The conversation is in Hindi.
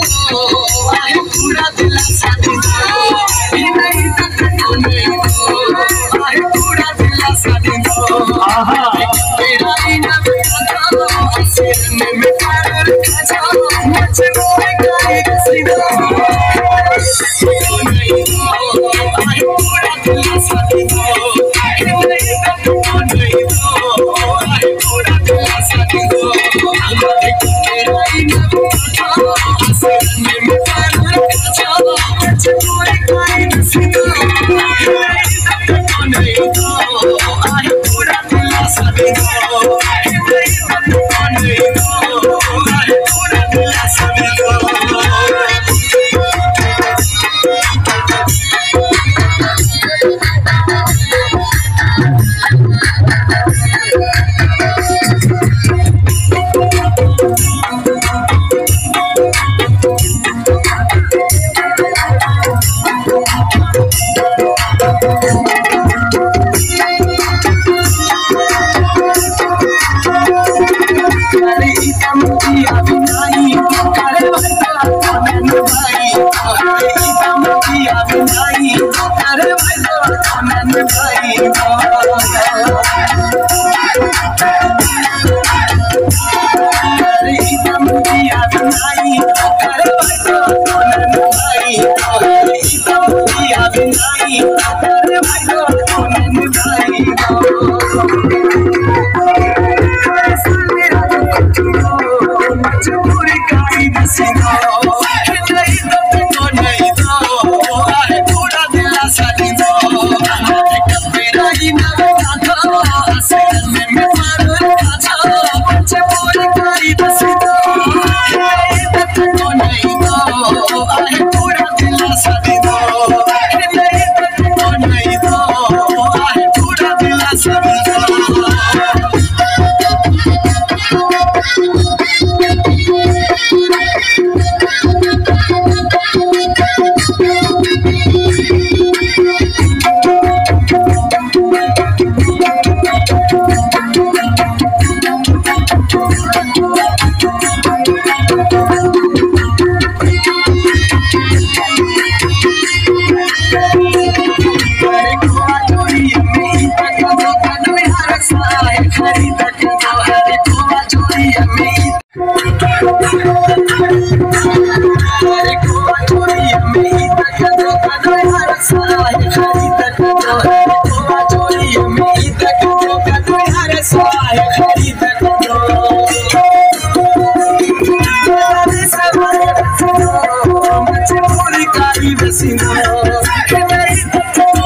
दो आए पूरा दिलासा दे दो नहीं तो नहीं दो आए पूरा दिलासा दे दो तेरा इनाम दो सिर में प्यार रखा जाओ मुझे कोई गाली किसी दो नहीं दो आए पूरा दिलासा दे दो नहीं तो नहीं दो आए पूरा दिलासा दे दो तेरा इनाम दो सिर में प्यार रखा जाओ मुझे कोई गाली किसी दो नहीं दो आए पूरा दिलासा दे दो नहीं दो आए पूरा दिलासा दे दो Sino, que me hizo todo,